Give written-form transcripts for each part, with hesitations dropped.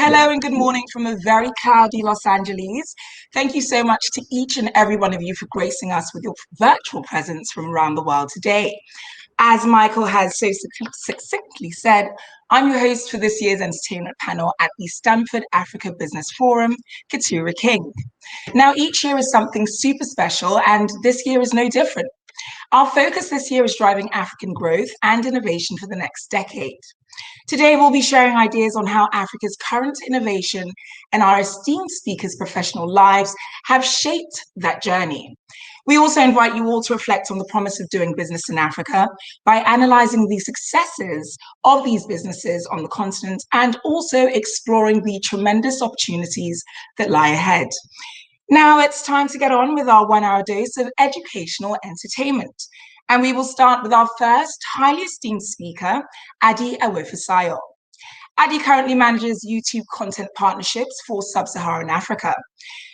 Hello and good morning from a very cloudy Los Angeles. Thank you so much to each and every one of you for gracing us with your virtual presence from around the world today. As Michael has so succinctly said, I'm your host for this year's entertainment panel at the Stanford Africa Business Forum, Keturah King. Now, each year is something super special, and this year is no different. Our focus this year is driving African growth and innovation for the next decade. Today, we'll be sharing ideas on how Africa's current innovation and our esteemed speakers' professional lives have shaped that journey. We also invite you all to reflect on the promise of doing business in Africa by analyzing the successes of these businesses on the continent and also exploring the tremendous opportunities that lie ahead. Now it's time to get on with our 1-hour dose of educational entertainment. And we will start with our first highly esteemed speaker, Addy Awofisayo. Addy currently manages YouTube content partnerships for Sub-Saharan Africa.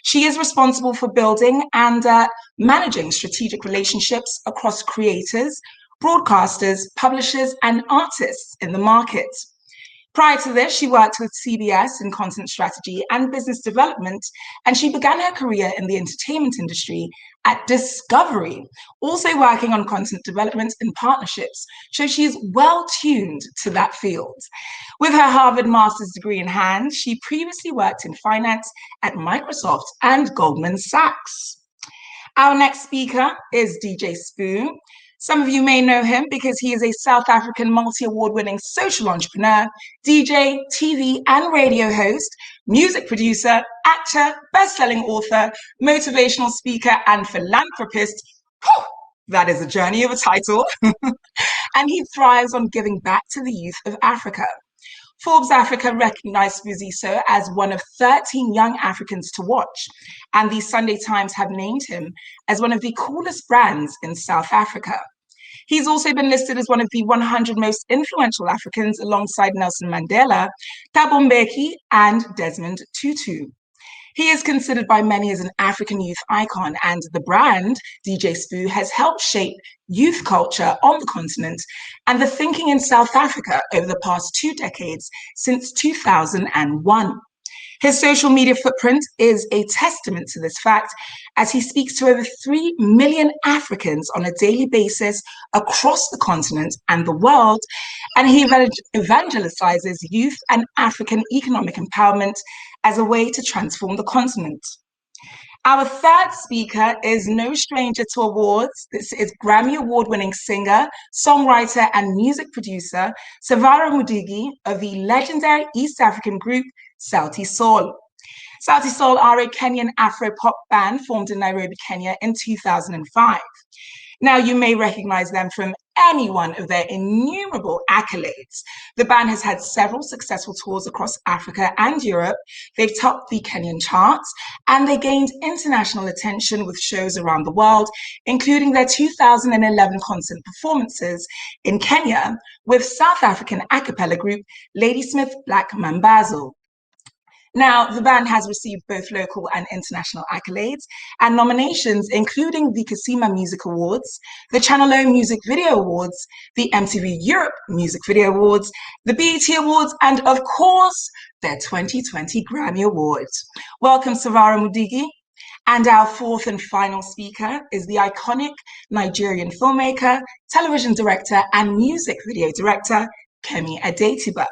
She is responsible for building and managing strategic relationships across creators, broadcasters, publishers, and artists in the market. Prior to this, she worked with CBS in content strategy and business development, and she began her career in the entertainment industry at Discovery, also working on content development and partnerships, so she is well tuned to that field. With her Harvard master's degree in hand, she previously worked in finance at Microsoft and Goldman Sachs. Our next speaker is DJ Spoo. Some of you may know him because he is a South African multi-award winning social entrepreneur, DJ, TV and radio host, music producer, actor, best-selling author, motivational speaker and philanthropist. Whew, that is a journey of a title. And he thrives on giving back to the youth of Africa. Forbes Africa recognized Awofisayo as one of 13 young Africans to watch, and the Sunday Times have named him as one of the coolest brands in South Africa. He's also been listed as one of the 100 most influential Africans alongside Nelson Mandela, Thabo Mbeki, and Desmond Tutu. He is considered by many as an African youth icon, and the brand, DJ Spoo, has helped shape youth culture on the continent and the thinking in South Africa over the past 2 decades since 2001. His social media footprint is a testament to this fact, as he speaks to over 3 million Africans on a daily basis across the continent and the world, and he evangelizes youth and African economic empowerment as a way to transform the continent. Our third speaker is no stranger to awards. This is Grammy Award-winning singer, songwriter, and music producer, Savara Mudigi of the legendary East African group, Sauti. Sauti are a Kenyan Afro-pop band formed in Nairobi, Kenya in 2005. Now, you may recognize them from any one of their innumerable accolades. The band has had several successful tours across Africa and Europe. They've topped the Kenyan charts, and they gained international attention with shows around the world, including their 2011 concert performances in Kenya with South African a cappella group Ladysmith Black Mambazo. Now, the band has received both local and international accolades and nominations, including the Kasima Music Awards, the Channel O Music Video Awards, the MTV Europe Music Video Awards, the BET Awards, and of course, their 2020 Grammy Awards. Welcome, Savara Mudigi. And our fourth and final speaker is the iconic Nigerian filmmaker, television director, and music video director, Kemi Adetiba.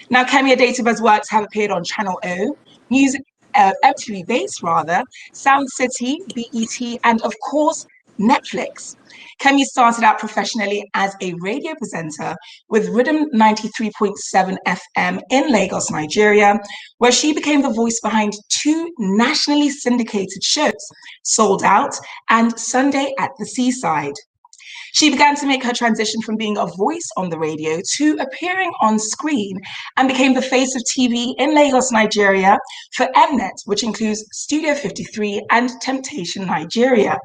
Now, Kemi Adetiba's works have appeared on Channel O, MTV Base rather, Sound City, BET, and of course, Netflix. Kemi started out professionally as a radio presenter with Rhythm 93.7 FM in Lagos, Nigeria, where she became the voice behind 2 nationally syndicated shows, Sold Out and Sunday at the Seaside. She began to make her transition from being a voice on the radio to appearing on screen and became the face of TV in Lagos, Nigeria for Mnet, which includes Studio 53 and Temptation Nigeria.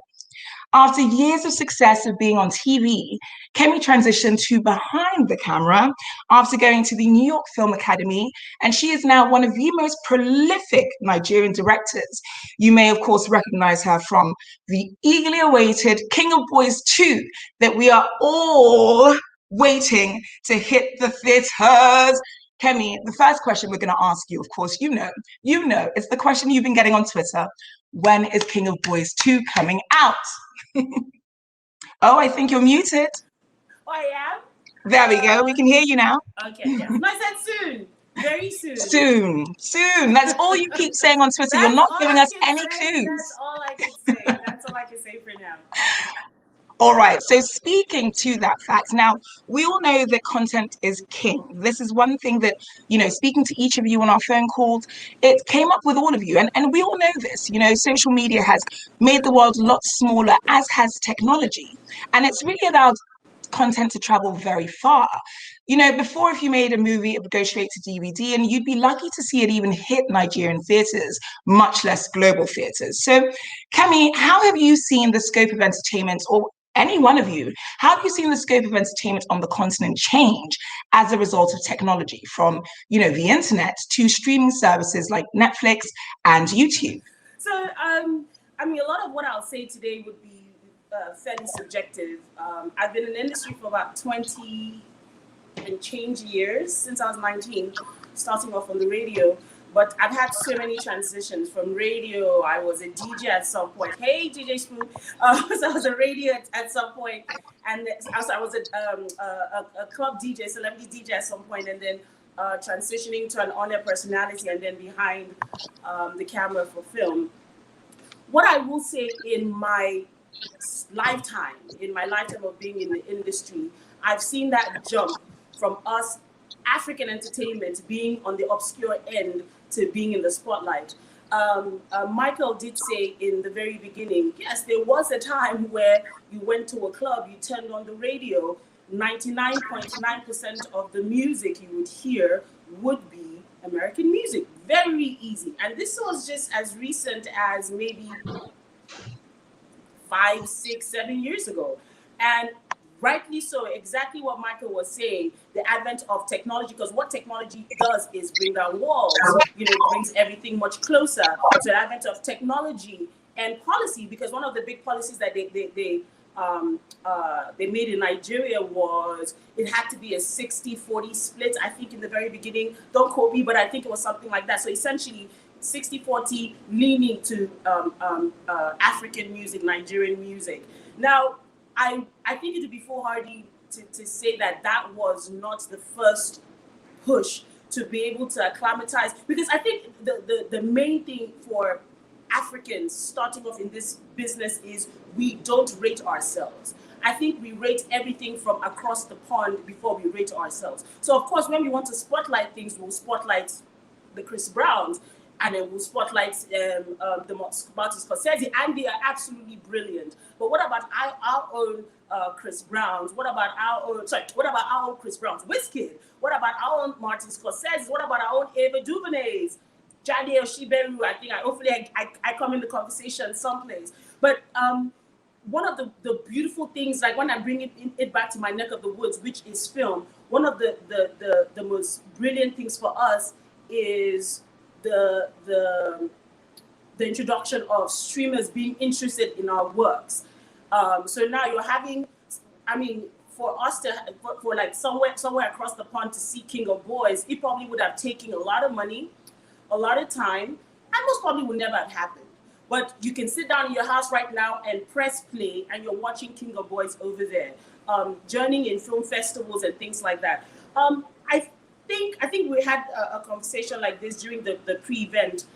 After years of success of being on TV, Kemi transitioned to behind the camera after going to the New York Film Academy, and she is now one of the most prolific Nigerian directors. You may, of course, recognize her from the eagerly awaited King of Boys 2 that we are all waiting to hit the theaters. Kemi, the first question we're going to ask you, of course, it's the question you've been getting on Twitter. When is King of Boys 2 coming out? Oh, I think you're muted. Oh, I am? There we go. We can hear you now. Okay, yes. No, I said soon. Very soon. Soon. That's all you keep saying on Twitter. You're not giving us any clues. That's all I can say. That's all I can say for now. All right. So speaking to that fact, now we all know that content is king. This is one thing that, speaking to each of you on our phone calls, it came up with all of you. And we all know this, social media has made the world a lot smaller, as has technology. And it's really allowed content to travel very far. Before, if you made a movie, it would go straight to DVD, and you'd be lucky to see it even hit Nigerian theaters, much less global theaters. So, Kemi, how have you seen the scope of entertainment, or any one of you, how have you seen the scope of entertainment on the continent change as a result of technology, from, the internet to streaming services like Netflix and YouTube? So, a lot of what I'll say today would be fairly subjective. I've been in the industry for about 20 and change years, since I was 19, starting off on the radio. But I've had so many transitions from radio. I was a DJ at some point. Hey, DJ Spoon. So I was a radio at some point, and also I was a club DJ, celebrity DJ at some point, and then transitioning to an on-air personality, and then behind the camera for film. What I will say in my lifetime of being in the industry, I've seen that jump from us African entertainment being on the obscure end to being in the spotlight. Michael did say in the very beginning, yes, there was a time where you went to a club, you turned on the radio, 99.9% of the music you would hear would be American music. Very easy. And this was just as recent as maybe 5, 6, 7 years ago. And rightly so, exactly what Michael was saying, the advent of technology, because what technology does is bring down walls, it brings everything much closer. So the advent of technology and policy, because one of the big policies that they made in Nigeria was it had to be a 60-40 split, I think in the very beginning. Don't quote me, but I think it was something like that. So essentially 60-40 leaning to African music, Nigerian music. Now, I think it would be foolhardy to say that was not the first push to be able to acclimatize, because I think the main thing for Africans starting off in this business is we don't rate ourselves. I think we rate everything from across the pond before we rate ourselves. So of course, when we want to spotlight things, we'll spotlight the Chris Browns, and then we'll spotlight the Martin Scorsese, and they are absolutely brilliant. But what about our own Chris Browns? What about our own Chris Browns? Wizkid? What about our own Martin Scorsese? What about our own Ava DuVernay's? Jade Oshiberu? Hopefully I come in the conversation someplace. But one of the beautiful things, like when I bring it back to my neck of the woods, which is film, one of the most brilliant things for us is the introduction of streamers being interested in our works. So now you're having, for us for like somewhere across the pond to see King of Boys, it probably would have taken a lot of money, a lot of time, and most probably would never have happened. But you can sit down in your house right now and press play, and you're watching King of Boys over there, journeying in film festivals and things like that. I think we had a conversation like this during the pre-event.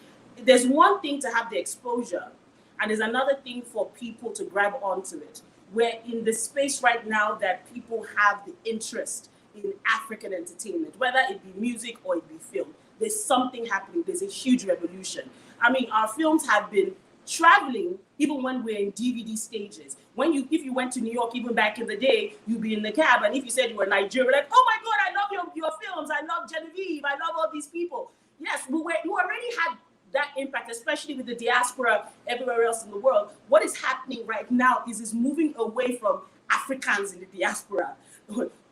There's one thing to have the exposure, and there's another thing for people to grab onto it. We're in the space right now that people have the interest in African entertainment, whether it be music or it be film. There's something happening. There's a huge revolution. Our films have been traveling even when we're in DVD stages. If you went to New York, even back in the day, you'd be in the cab, and if you said you were Nigerian, like, oh my God, I love your films. I love Genevieve. I love all these people. Yes, you already had that impact, especially with the diaspora everywhere else in the world. What is happening right now is moving away from Africans in the diaspora.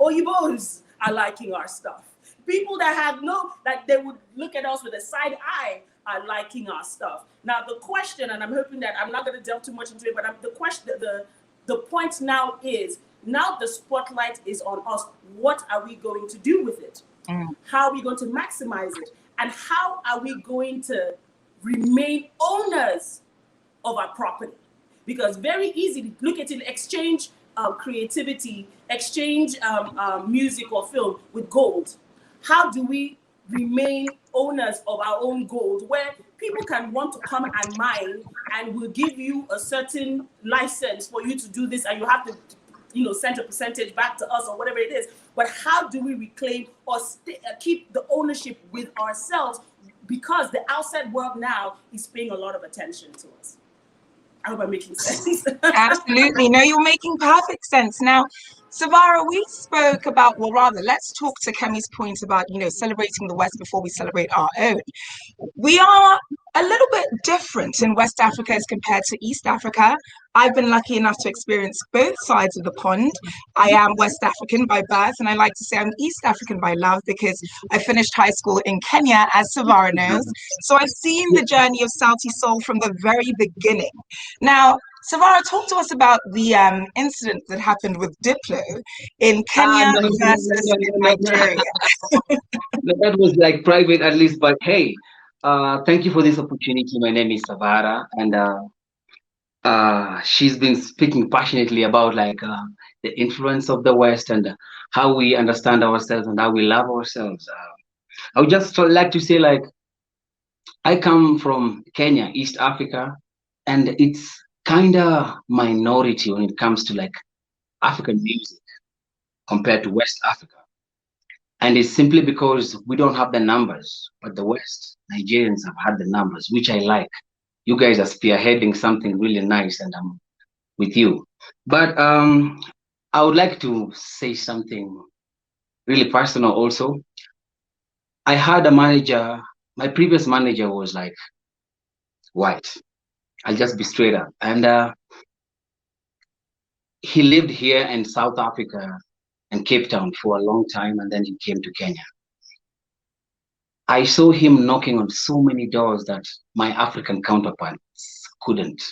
Oyibos are liking our stuff. People that they would look at us with a side eye are liking our stuff. Now the question, and I'm hoping that I'm not going to delve too much into it, but the point now is, now the spotlight is on us. What are we going to do with it? How are we going to maximize it? And how are we going to remain owners of our property? Because very easy to look at it, exchange creativity, exchange music or film with gold. How do we remain owners of our own gold, where people can want to come and mine, and we'll give you a certain license for you to do this, and you have to, send a percentage back to us or whatever it is. But how do we reclaim or keep the ownership with ourselves? Because the outside world now is paying a lot of attention to us. I hope I'm making sense. Absolutely. No, you're making perfect sense. Now, Savara, we spoke about, well, rather, let's talk to Kemi's point about, celebrating the West before we celebrate our own. We are a little bit different in West Africa as compared to East Africa. I've been lucky enough to experience both sides of the pond. I am West African by birth, and I like to say I'm East African by love because I finished high school in Kenya, as Savara knows. So I've seen the journey of Sauti soul from the very beginning. Now, Savara, talk to us about the incident that happened with Diplo in Kenya versus Nigeria. That was like private, at least, but hey, thank you for this opportunity. My name is Savara, and she's been speaking passionately about the influence of the West and how we understand ourselves and how we love ourselves. I would just like to say, I come from Kenya, East Africa, and it's kind of minority when it comes to African music compared to West Africa. And it's simply because we don't have the numbers, but the West Nigerians have had the numbers, which I like. You guys are spearheading something really nice, and I'm with you. But I would like to say something really personal also. I had a manager, my previous manager was white. I'll just be straight up. And he lived here in South Africa and Cape Town for a long time, and then he came to Kenya. I saw him knocking on so many doors that my African counterparts couldn't.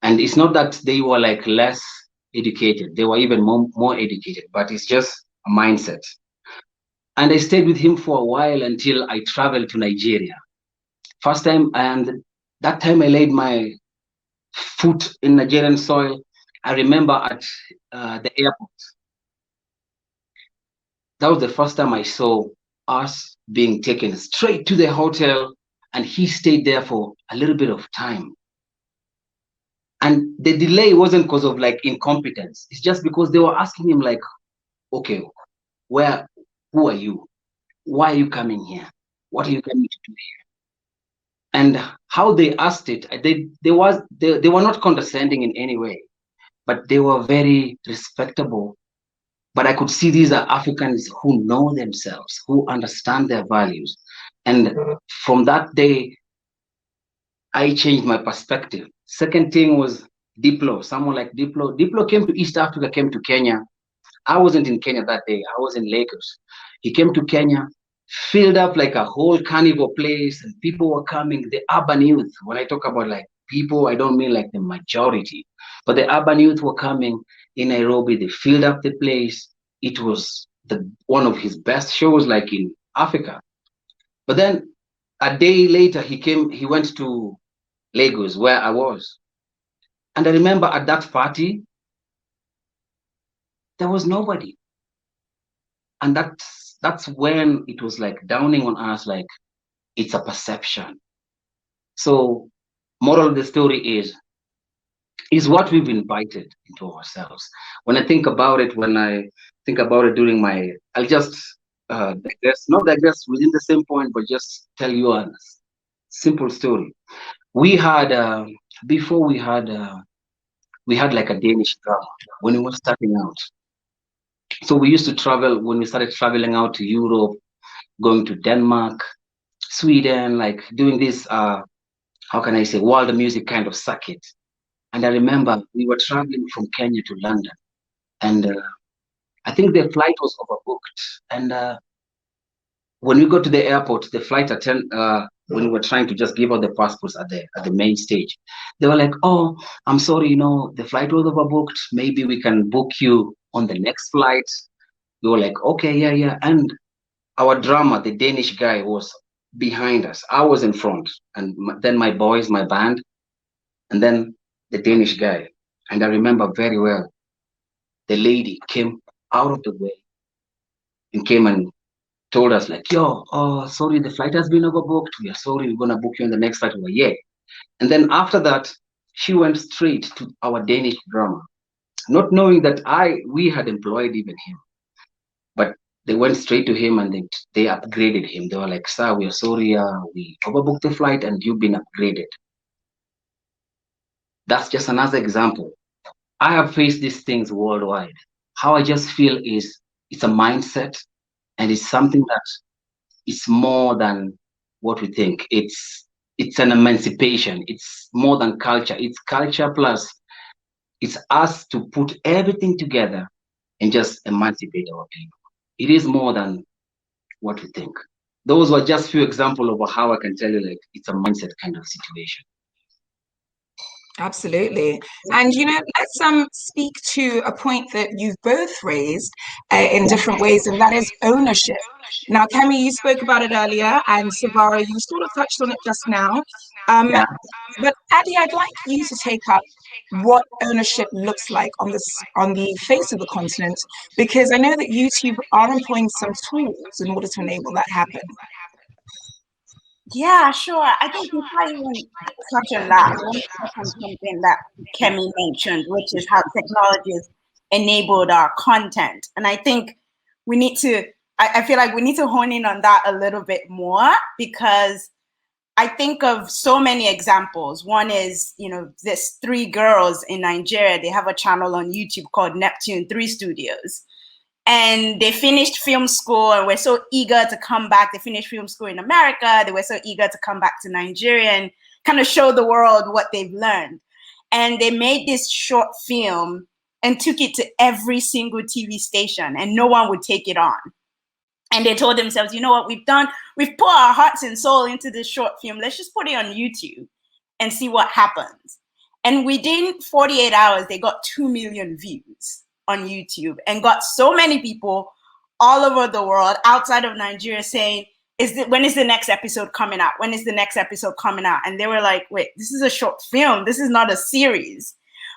And it's not that they were less educated, they were even more educated, but it's just a mindset. And I stayed with him for a while until I traveled to Nigeria. First time, and that time I laid my foot in Nigerian soil, I remember at the airport. That was the first time I saw us being taken straight to the hotel, and he stayed there for a little bit of time. And the delay wasn't because of incompetence. It's just because they were asking him okay, who are you? Why are you coming here? What are you coming to do here? And how they asked it, they were not condescending in any way, but they were very respectable. But I could see these are Africans who know themselves, who understand their values. And from that day, I changed my perspective. Second thing was Diplo, someone like Diplo. Diplo came to East Africa, came to Kenya. I wasn't in Kenya that day. I was in Lagos. He came to Kenya, filled up a whole carnival place, and people were coming, the urban youth. When I talk about people, I don't mean the majority, but the urban youth were coming in Nairobi. They filled up the place. It was one of his best shows in Africa. But then a day later, he went to Lagos, where I was. And I remember at that party, there was nobody. And that's when it was dawning on us, it's a perception. So moral of the story is what we've invited into ourselves. When I think about it during I'll just not digress within the same point, but just tell you a simple story. We had before we had a Danish drama when we were starting out. So we used to travel, when we started traveling out to Europe, going to Denmark, Sweden, doing this how can I say, world music kind of circuit. And I remember we were traveling from Kenya to London, and I think the flight was overbooked. And when we got to the airport, the flight attendant, when we were trying to just give out the passports at the main stage, they were like, "Oh, I'm sorry, the flight was overbooked. Maybe we can book you on the next flight." We were like, "Okay, yeah." And our drummer, the Danish guy, was behind us. I was in front, and then my boys, my band, and then the Danish guy. And I remember very well, the lady came out of the way and came and told us like, yo, oh, sorry, the flight has been overbooked. We are sorry, we're going to book you on the next flight. We were, yeah. And then after that, she went straight to our Danish drummer, not knowing that we had employed even him. But they went straight to him and they upgraded him. They were like, sir, we are sorry, we overbooked the flight and you've been upgraded. That's just another example. I have faced these things worldwide. How I just feel is it's a mindset, and it's something that is more than what we think. It's an emancipation. It's more than culture. It's culture plus it's us to put everything together and just emancipate our people. It is more than what we think. Those were just few examples of how I can tell you, like, it's a mindset kind of situation. Absolutely. And, let's speak to a point that you've both raised in different ways, and that is ownership. Now, Kemi, you spoke about it earlier, and Savara, you sort of touched on it just now. But Addy, I'd like you to take up what ownership looks like on the face of the continent, because I know that YouTube are employing some tools in order to enable that happen. Yeah, sure. I think before I even touch on that, I want to touch on something that Kemi mentioned, which is how technology has enabled our content. And I think we need to, I feel like we need to hone in on that a little bit more, because I think of so many examples. One is, this 3 girls in Nigeria, they have a channel on YouTube called Neptune 3 Studios. And they finished film school and were so eager to come back. They finished film school in America. They were so eager to come back to Nigeria and kind of show the world what they've learned. And they made this short film and took it to every single TV station, and no one would take it on. And they told themselves, you know what we've done? We've put our hearts and soul into this short film. Let's just put it on YouTube and see what happens. And within 48 hours, they got 2 million views on YouTube and got so many people all over the world outside of Nigeria saying, when is the next episode coming out? When is the next episode coming out? And they were like, wait, this is a short film. This is not a series.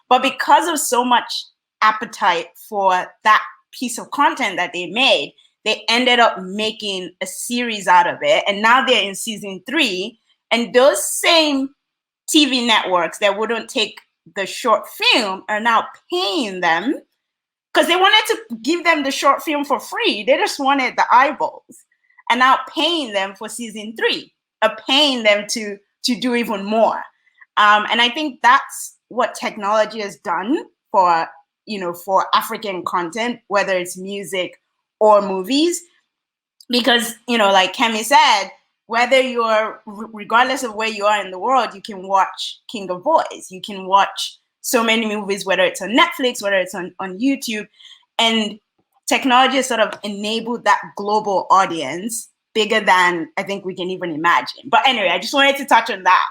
But because of so much appetite for that piece of content that they made, they ended up making a series out of it. And now they're in season 3. And those same TV networks that wouldn't take the short film are now paying them, because they wanted to give them the short film for free. They just wanted the eyeballs, and now paying them for season 3, paying them to do even more. And I think that's what technology has done for African content, whether it's music or movies, because, like Kemi said, regardless of where you are in the world, you can watch King of Boys. You can watch so many movies, whether it's on Netflix, whether it's on YouTube. And technology has sort of enabled that global audience bigger than I think we can even imagine. But anyway, I just wanted to touch on that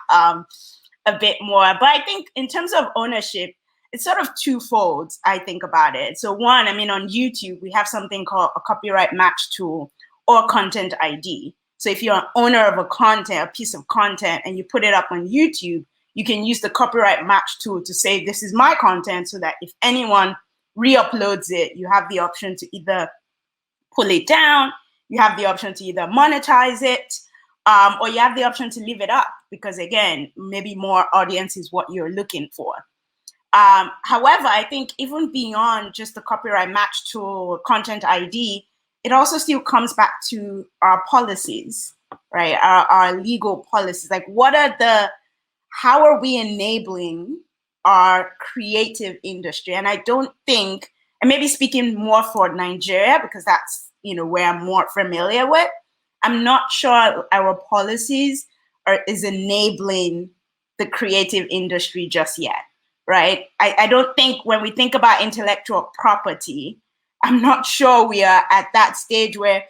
a bit more. But I think in terms of ownership, it's sort of twofold, I think about it. So one, on YouTube, we have something called a copyright match tool or content ID. So if you're an owner of a piece of content, and you put it up on YouTube, you can use the copyright match tool to say, this is my content, so that if anyone re-uploads it, you have the option to either pull it down, you have the option to either monetize it, or you have the option to leave it up, because again, maybe more audience is what you're looking for. However, I think even beyond just the copyright match tool, content ID, it also still comes back to our policies, right? Our legal policies. Like, how are we enabling our creative industry? And I don't think, and maybe speaking more for Nigeria, because that's, where I'm more familiar with, I'm not sure our policies is enabling the creative industry just yet, right? I don't think when we think about intellectual property, I'm not sure we are at that stage where,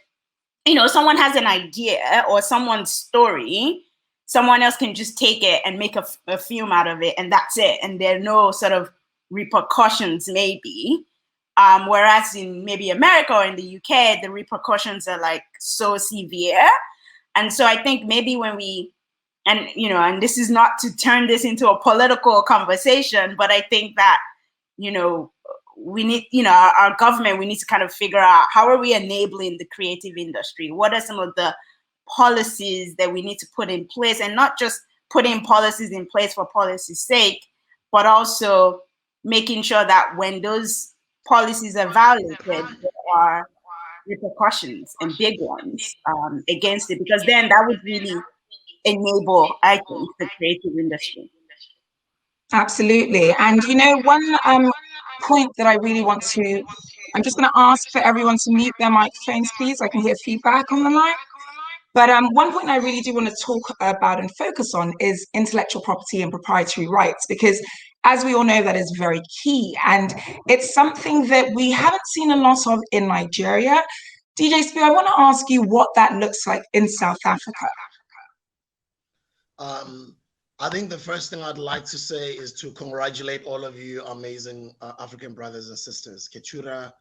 someone has an idea or someone's story, someone else can just take it and make a film out of it, and that's it. And there are no sort of repercussions, maybe. Whereas in maybe America or in the UK, the repercussions are like so severe. And so I think maybe when we, and you know, and this is not to turn this into a political conversation, but I think that, you know, we need, you know, our government, we need to kind of figure out how are we enabling the creative industry? What are some of the policies that we need to put in place, and not just putting policies in place for policy's sake, but also making sure that when those policies are violated, there are repercussions and big ones against it, because then that would really enable, I think, the creative industry. Absolutely. And you know, one point that I really want to, I'm just going to ask for everyone to mute their microphones, please. I can hear feedback on the line. But one point I really do want to talk about and focus on is intellectual property and proprietary rights, because as we all know, that is very key. And it's something that we haven't seen a lot of in Nigeria. DJ Spoo, I want to ask you what that looks like in South Africa. I think the first thing I'd like to say is to congratulate all of you amazing African brothers and sisters. Keturah,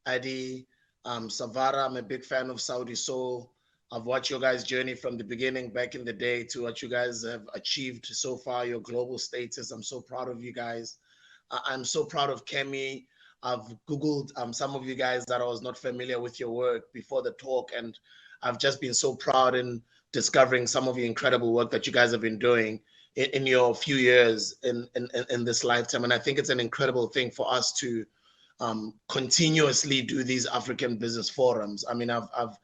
Addy, Savara, I'm a big fan of Sauti Soul. I've watched your guys' journey from the beginning back in the day to what you guys have achieved so far, your global status. I'm so proud of you guys. I'm so proud of Kemi. I've Googled some of you guys that I was not familiar with your work before the talk, and I've just been so proud in discovering some of the incredible work that you guys have been doing in your few years in this lifetime. And I think it's an incredible thing for us to continuously do these African business forums. I mean, I've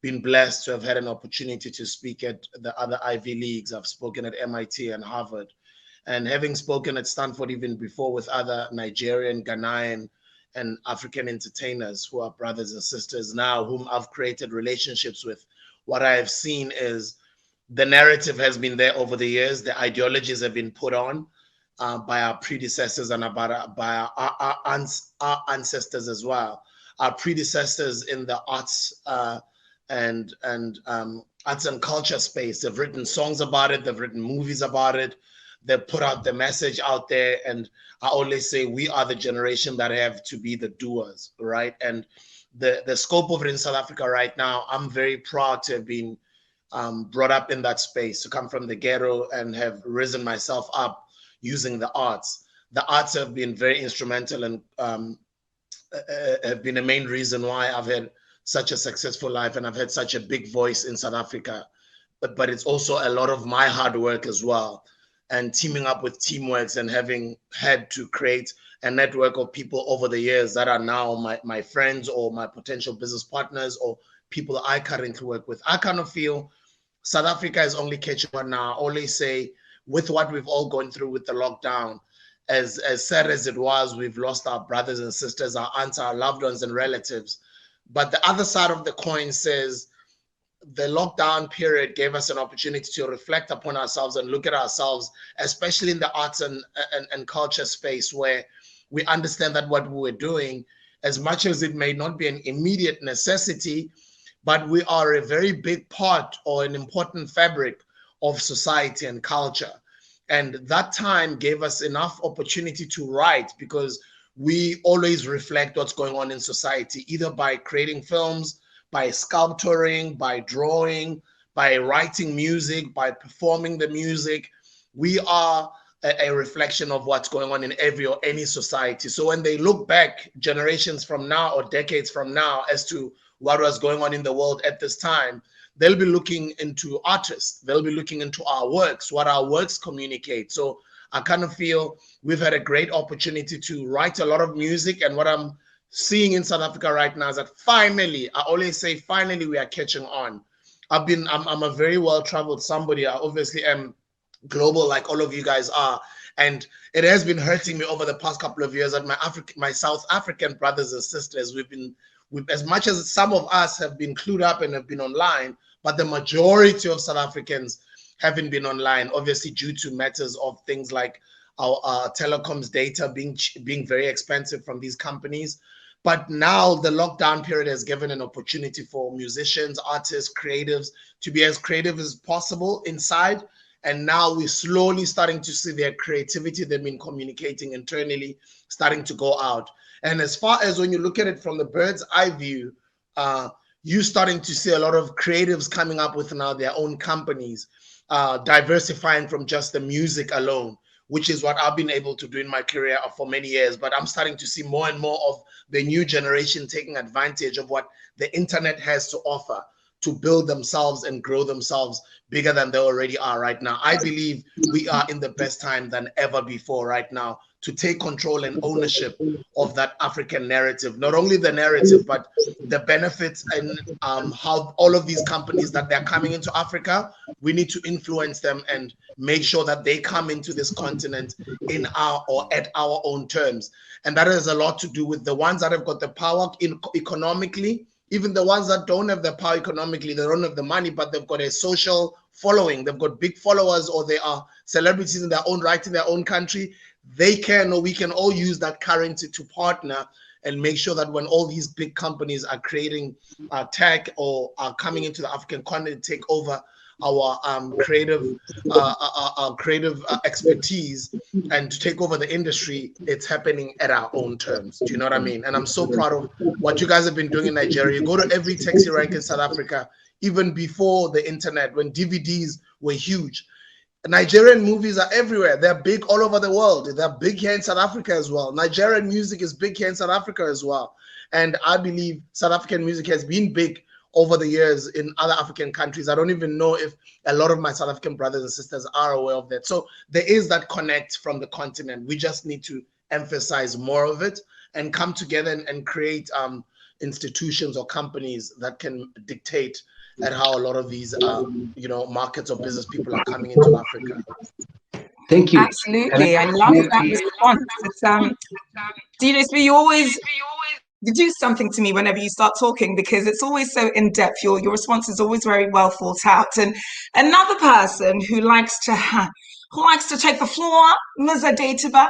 been blessed to have had an opportunity to speak at the other Ivy Leagues. I've spoken at MIT and Harvard, and having spoken at Stanford even before with other Nigerian, Ghanaian, and African entertainers who are brothers and sisters now, whom I've created relationships with. What I have seen is the narrative has been there over the years. The ideologies have been put on by our predecessors and by our ancestors as well. Our predecessors in the arts and arts and culture space. They've written songs about it. They've written movies about it. They've put out the message out there. And I always say we are the generation that have to be the doers, right? And the scope of it in South Africa right now, I'm very proud to have been brought up in that space, to come from the ghetto and have risen myself up using the arts. The arts have been very instrumental and have been a main reason why I've had such a successful life and I've had such a big voice in South Africa. But it's also a lot of my hard work as well, and teaming up with Teamworks and having had to create a network of people over the years that are now my friends or my potential business partners or people I currently work with. I kind of feel South Africa is only catching on now. I always say, with what we've all gone through with the lockdown, as sad as it was, we've lost our brothers and sisters, our aunts, our loved ones and relatives. But the other side of the coin says the lockdown period gave us an opportunity to reflect upon ourselves and look at ourselves, especially in the arts and culture space, where we understand that what we were doing, as much as it may not be an immediate necessity, but we are a very big part or an important fabric of society and culture. And that time gave us enough opportunity to write, because we always reflect what's going on in society, either by creating films, by sculpturing, by drawing, by writing music, by performing the music. We are a reflection of what's going on in every or any society. So when they look back generations from now or decades from now as to what was going on in the world at this time, they'll be looking into artists. They'll be looking into our works, what our works communicate. So I kind of feel we've had a great opportunity to write a lot of music. And what I'm seeing in South Africa right now is that finally, I always say, finally, we are catching on. I'm a very well-traveled somebody. I obviously am global like all of you guys are. And it has been hurting me over the past couple of years that my South African brothers and sisters, as much as some of us have been clued up and have been online, but the majority of South Africans haven't been online, obviously due to matters of things like our telecoms data being very expensive from these companies. But now the lockdown period has given an opportunity for musicians, artists, creatives to be as creative as possible inside. And now we're slowly starting to see their creativity they've been communicating internally starting to go out. And as far as when you look at it from the bird's eye view, you're starting to see a lot of creatives coming up with now their own companies, diversifying from just the music alone, which is what I've been able to do in my career for many years. But I'm starting to see more and more of the new generation taking advantage of what the internet has to offer to build themselves and grow themselves bigger than they already are right now. I believe we are in the best time than ever before right now to take control and ownership of that African narrative. Not only the narrative, but the benefits and how all of these companies that they're coming into Africa, we need to influence them and make sure that they come into this continent in our or at our own terms. And that has a lot to do with the ones that have got the power economically. Even the ones that don't have the power economically, they don't have the money, but they've got a social following. They've got big followers, or they are celebrities in their own right in their own country. They can, or we can all use that currency to partner and make sure that when all these big companies are creating tech or are coming into the African continent, take over our creative expertise and to take over the industry, it's happening at our own terms. Do you know what I mean? And I'm so proud of what you guys have been doing in Nigeria. You go to every taxi rank in South Africa, even before the internet, when DVDs were huge. Nigerian movies are everywhere. They're big all over the world. They're big here in South Africa as well. Nigerian music is big here in South Africa as well. And I believe South African music has been big over the years in other African countries. I don't even know if a lot of my South African brothers and sisters are aware of that. So there is that connect from the continent. We just need to emphasize more of it and come together and create institutions or companies that can dictate at how a lot of these markets or business people are coming into Africa. Thank you. Absolutely. I love that response. It's, DJ, you do something to me whenever you start talking, because it's always so in depth. Your response is always very well thought out. And another person who likes to take the floor, Ms. Adetiba.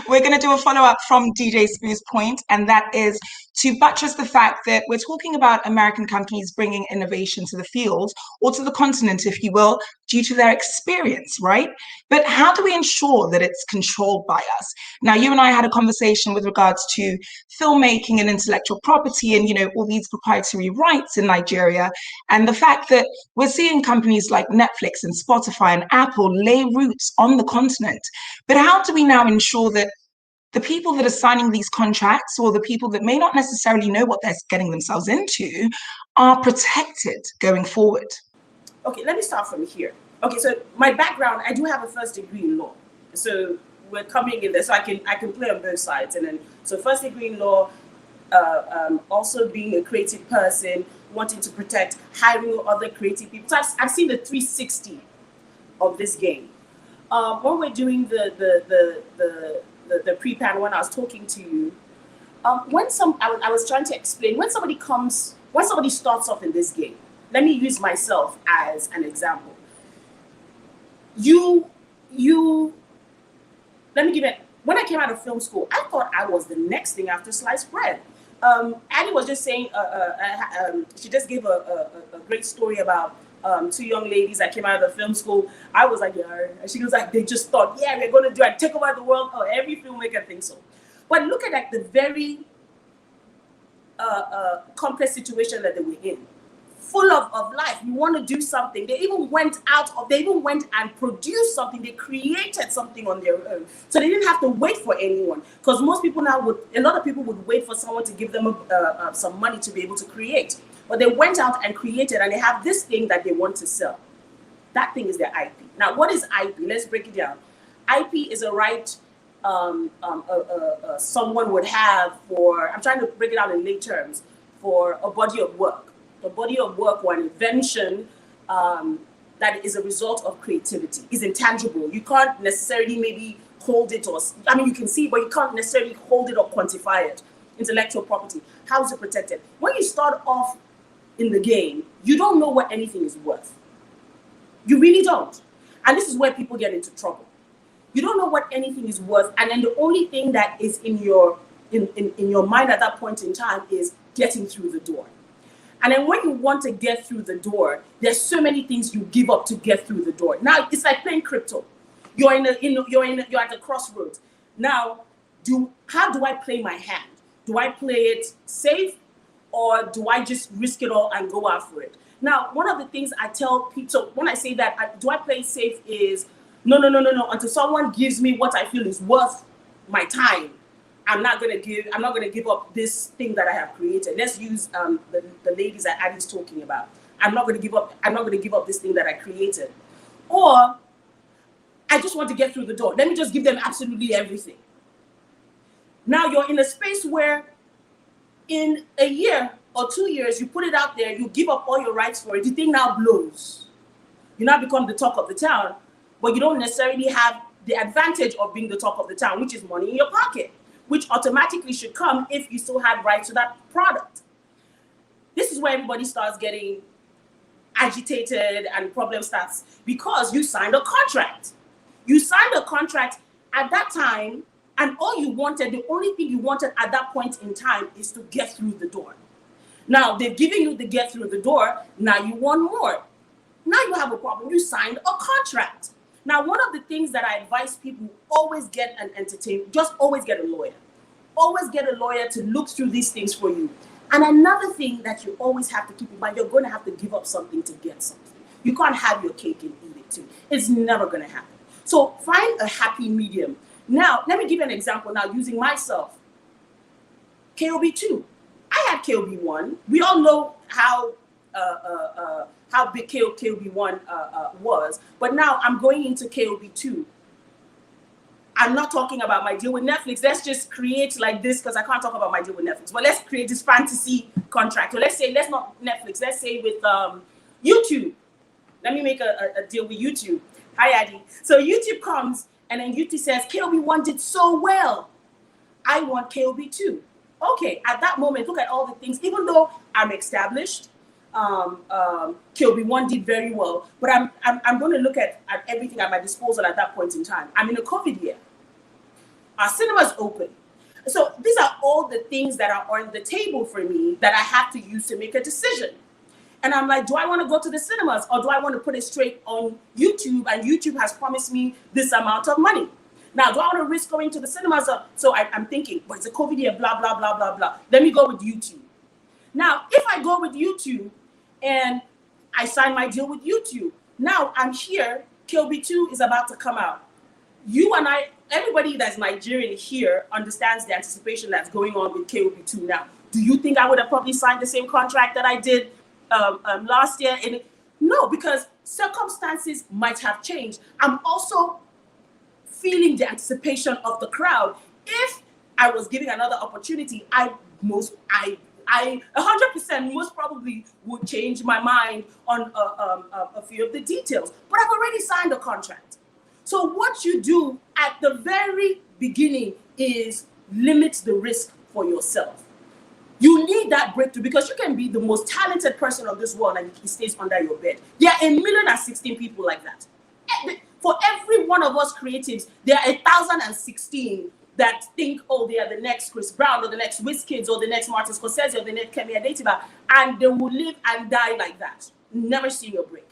We're going to do a follow-up from DJ Spoo's point, and that is to buttress the fact that we're talking about American companies bringing innovation to the field, or to the continent, if you will, due to their experience, right? But how do we ensure that it's controlled by us? Now, you and I had a conversation with regards to filmmaking and intellectual property and, all these proprietary rights in Nigeria, and the fact that we're seeing companies like Netflix and Spotify and Apple lay roots on the continent. But how do we now ensure that the people that are signing these contracts, or the people that may not necessarily know what they're getting themselves into, are protected going forward? Okay, let me start from here. Okay, so my background, I do have a first degree in law. So we're coming in there, so I can play on both sides. And then, so first degree in law, also being a creative person, wanting to protect, hiring other creative people. So I've seen the 360 of this game. When we're doing the pre-pan, when I was talking to you, I was trying to explain, when somebody starts off in this game, let me use myself as an example. Let me give it, when I came out of film school, I thought I was the next thing after sliced bread. Addy was just saying, she just gave a great story about two young ladies that came out of the film school. I was like, yeah. And she was like, they just thought, yeah, we're going to do it, take over the world. Oh, every filmmaker thinks so. But look at like the very complex situation that they were in, full of life. You want to do something. They even went and produced something. They created something on their own. So they didn't have to wait for anyone. Because most people now a lot of people would wait for someone to give them some money to be able to create. But they went out and created, and they have this thing that they want to sell. That thing is their IP. Now, what is IP? Let's break it down. IP is a right someone would have for, I'm trying to break it out in lay terms, for a body of work. A body of work or an invention that is a result of creativity, is intangible. You can't necessarily maybe hold it, or, I mean, you can see, but you can't necessarily hold it or quantify it. Intellectual property, how is it protected? When you start off in the game, you don't know what anything is worth. You really don't. And this is where people get into trouble. You don't know what anything is worth, and then the only thing that is in your mind at that point in time is getting through the door. And then when you want to get through the door, there's so many things you give up to get through the door. Now it's like playing crypto. You're at the crossroads. Now, how do I play my hand? Do I play it safe, or do I just risk it all and go after it? Now, one of the things I tell people, so when I say that, do I play it safe is, no, until someone gives me what I feel is worth my time, I'm not gonna give up this thing that I have created. Let's use the ladies that Addy's talking about. I'm not gonna give up this thing that I created. Or I just want to get through the door. Let me just give them absolutely everything. Now you're in a space where in a year or 2 years, you put it out there, you give up all your rights for it, the thing now blows. You now become the talk of the town, but you don't necessarily have the advantage of being the talk of the town, which is money in your pocket, which automatically should come if you still have rights to that product. This is where everybody starts getting agitated and problem starts, because you signed a contract. You signed a contract at that time, and all you wanted, the only thing you wanted at that point in time is to get through the door. Now, they've given you the get through the door, now you want more. Now you have a problem, you signed a contract. Now, one of the things that I advise people, always get an entertainer, just always get a lawyer. Always get a lawyer to look through these things for you. And another thing that you always have to keep in mind, you're going to have to give up something to get something. You can't have your cake and eat it too. It's never going to happen. So find a happy medium. Now, let me give you an example now using myself. KOB2. I had KOB1. We all know how big KOB1 was, but now I'm going into KOB2. I'm not talking about my deal with Netflix. Let's just create like this, because I can't talk about my deal with Netflix, but let's create this fantasy contract. So let's not Netflix, let's say with YouTube. Let me make a deal with YouTube. Hi, Addy. So YouTube comes, and then YouTube says, KOB1 did so well. I want KOB2. Okay, at that moment, look at all the things, even though I'm established, KOB1 did very well, but I'm going to look at everything at my disposal at that point in time. I'm in a COVID year. Our cinema's open. So these are all the things that are on the table for me that I have to use to make a decision. And I'm like, do I want to go to the cinemas, or do I want to put it straight on YouTube? And YouTube has promised me this amount of money. Now, do I want to risk going to the cinemas? So I'm thinking, but it's a COVID year, blah, blah, blah, blah, blah. Let me go with YouTube. Now, if I go with YouTube and I sign my deal with YouTube, now I'm here, KOB2 is about to come out. You and I, everybody that's Nigerian here understands the anticipation that's going on with KOB2 now. Do you think I would have probably signed the same contract that I did last year? No, because circumstances might have changed. I'm also feeling the anticipation of the crowd. If I was giving another opportunity, I 100% most probably would change my mind on a few of the details. But I've already signed a contract. So what you do at the very beginning is limit the risk for yourself. You need that breakthrough, because you can be the most talented person on this world and he stays under your bed. There are 1,016,000 people like that. For every one of us creatives, there are 1,016 that think, oh, they are the next Chris Brown, or the next WizKids, or the next Martin Scorsese, or the next Kemi Adetiba, and they will live and die like that, never seeing a break.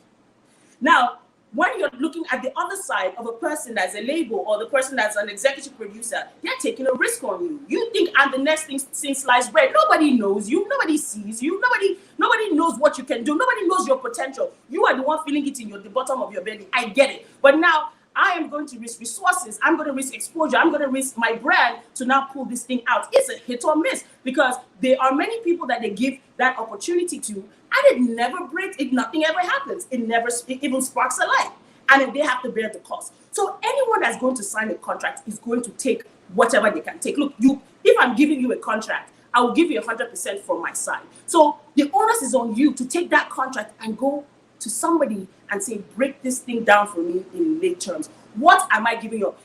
Now, when you're looking at the other side of a person that's a label, or the person that's an executive producer, they're taking a risk on you. You think I'm the next thing since sliced bread. Nobody knows you. Nobody sees you. Nobody knows what you can do. Nobody knows your potential. You are the one feeling it in the bottom of your belly. I get it. But now I am going to risk resources. I'm going to risk exposure. I'm going to risk my brand to now pull this thing out. It's a hit or miss, because there are many people that they give that opportunity to, and it never breaks. Nothing ever happens. It even sparks a light, and then they have to bear the cost. So anyone that's going to sign a contract is going to take whatever they can take. Look, if I'm giving you a contract, I will give you 100% from my side. So the onus is on you to take that contract and go to somebody and say, break this thing down for me in lay terms. What am I giving you?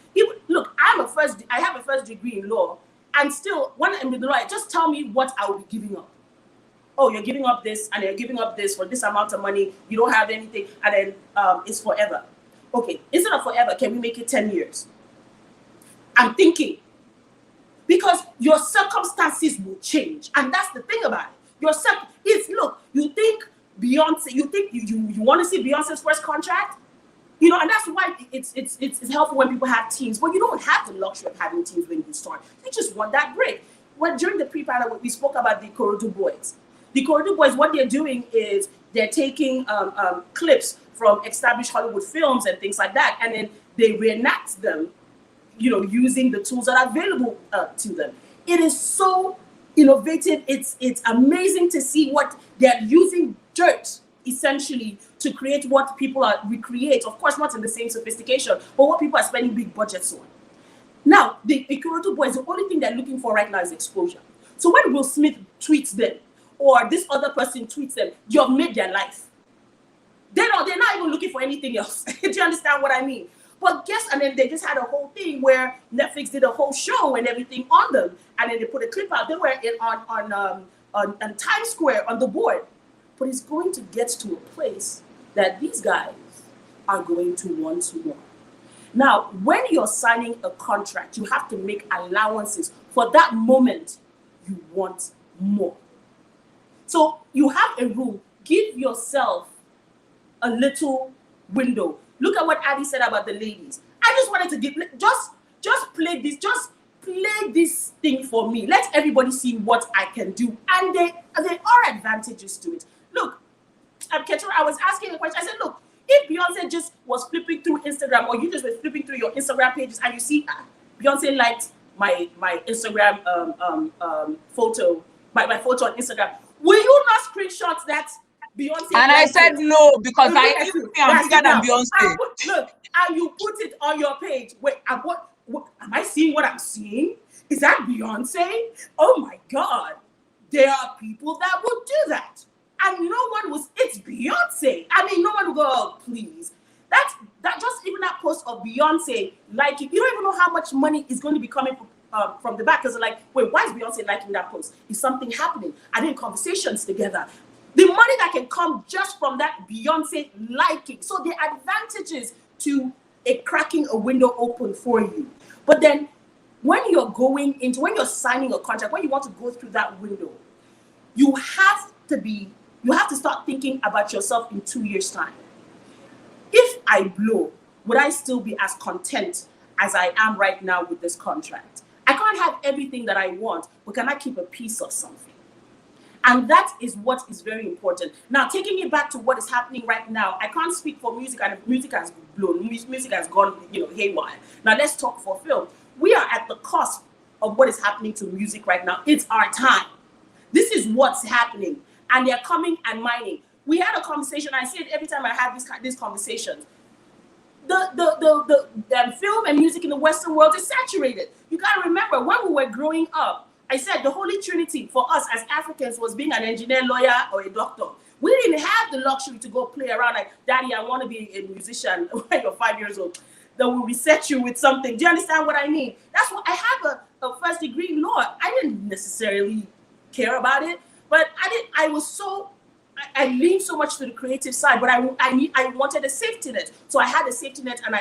Look, I have a first degree in law, and still, when I'm in the law, just tell me what I will be giving up. Oh, you're giving up this, and you're giving up this for this amount of money. You don't have anything, and then it's forever. Okay, instead of forever, can we make it 10 years? I'm thinking, because your circumstances will change, and that's the thing about it. Look, you think Beyonce, you want to see Beyonce's first contract? You know, and that's why it's helpful when people have teams, but you don't have the luxury of having teams when you start. You just want that break. Well, during the pre-panel, we spoke about the Ikorodu boys. The Ikorodu boys, what they're doing is they're taking clips from established Hollywood films and things like that, and then they reenact them, you know, using the tools that are available to them. It is so innovative. It's amazing to see what they're using dirt essentially to create what people are recreate. Of course, not in the same sophistication, but what people are spending big budgets on. Now, the Ikorodu boys, the only thing they're looking for right now is exposure. So when Will Smith tweets them, or this other person tweets them, you've made their life. They're not even looking for anything else. Do you understand what I mean? But and then they just had a whole thing where Netflix did a whole show and everything on them, and then they put a clip out. They were on Times Square on the board. But it's going to get to a place that these guys are going to want more. Now, when you're signing a contract, you have to make allowances for that moment you want more. So you have a rule. Give yourself a little window. Look at what Addy said about the ladies. I just wanted to give, just play this thing for me. Let everybody see what I can do. And there are advantages to it. Look, Keturah, I was asking a question. I said, look, if Beyonce just was flipping through Instagram, or you just were flipping through your Instagram pages and you see Beyonce liked my Instagram photo, my photo on Instagram, will you not screenshot that Beyonce? And I said no, because I'm bigger than Beyonce. Look, and you put it on your page. Wait, what am I seeing? What I'm seeing? Is that Beyonce? Oh my God. There are people that will do that. And no one was, it's Beyonce. I mean, no one will go, oh, please. That just even that post of Beyonce liking, you don't even know how much money is going to be coming from the back. Because they're like, wait, why is Beyonce liking that post? Is something happening? Are they in conversations together? The money that can come just from that Beyonce liking. So the advantages to cracking a window open for you. But then when you're signing a contract, when you want to go through that window, you have to start thinking about yourself in 2 years' time. If I blow, would I still be as content as I am right now with this contract? I can't have everything that I want, but can I keep a piece of something? And that is what is very important. Now, taking it back to what is happening right now, I can't speak for music, and music has blown, music has gone, haywire. Now, let's talk for film. We are at the cusp of what is happening to music right now. It's our time. This is what's happening. And they're coming and mining. We had a conversation. I say it every time I have these conversations. The film and music in the Western world is saturated. You got to remember, when we were growing up, I said the Holy Trinity for us as Africans was being an engineer, lawyer, or a doctor. We didn't have the luxury to go play around like, Daddy, I want to be a musician when you're 5 years old. That will reset you with something. Do you understand what I mean? That's why I have a first degree in law. I didn't necessarily care about it, but I leaned so much to the creative side, but I wanted a safety net. So I had a safety net, and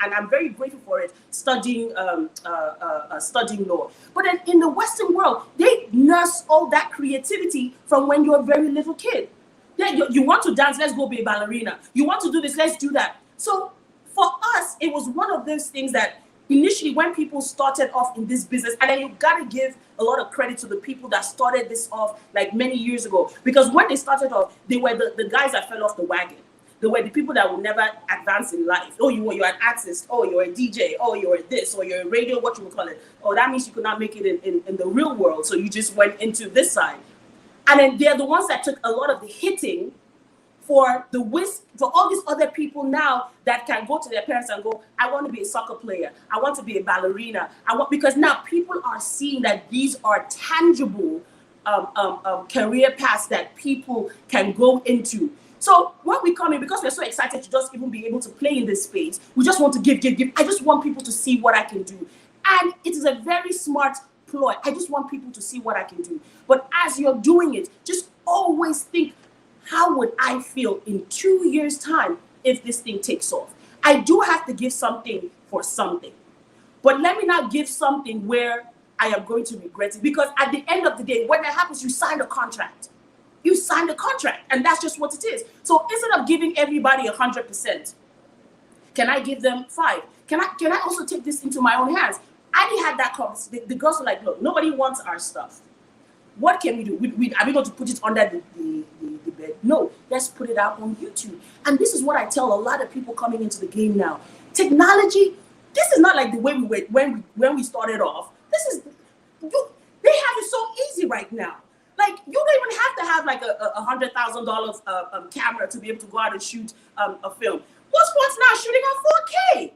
I'm very grateful for it, studying law. But then in the Western world, they nurse all that creativity from when you're a very little kid. Yeah, you want to dance, let's go be a ballerina. You want to do this, let's do that. So for us, it was one of those things that initially when people started off in this business, and then you got to give a lot of credit to the people that started this off like many years ago, because when they started off, they were the guys that fell off the wagon. They were the people that would never advance in life. Oh, you're an artist. Oh, you're a DJ. Oh, you're this. Or you're a radio, what you would call it. Oh, that means you could not make it in the real world. So you just went into this side. And then they're the ones that took a lot of the hitting for all these other people now that can go to their parents and go, I want to be a soccer player. I want to be a ballerina. Because now people are seeing that these are tangible career paths that people can go into. So when we come in, because we're so excited to just even be able to play in this space, we just want to give. I just want people to see what I can do. And it is a very smart ploy. I just want people to see what I can do. But as you're doing it, just always think, how would I feel in 2 years' time if this thing takes off? I do have to give something for something. But let me not give something where I am going to regret it. Because at the end of the day, when that happens, you sign a contract. You signed a contract, and that's just what it is. So instead of giving everybody 100%, Can I give them 5? Can I also take this into my own hands? Addy had that conversation. The girls were like, look, nobody wants our stuff. What can we do? Are we going to put it under the bed? No, let's put it out on YouTube. And this is what I tell a lot of people coming into the game now. Technology, this is not like the way we were when we started off. They have it so easy right now. Like, you don't even have to have like a $100,000 camera to be able to go out and shoot a film. What's now shooting on 4K?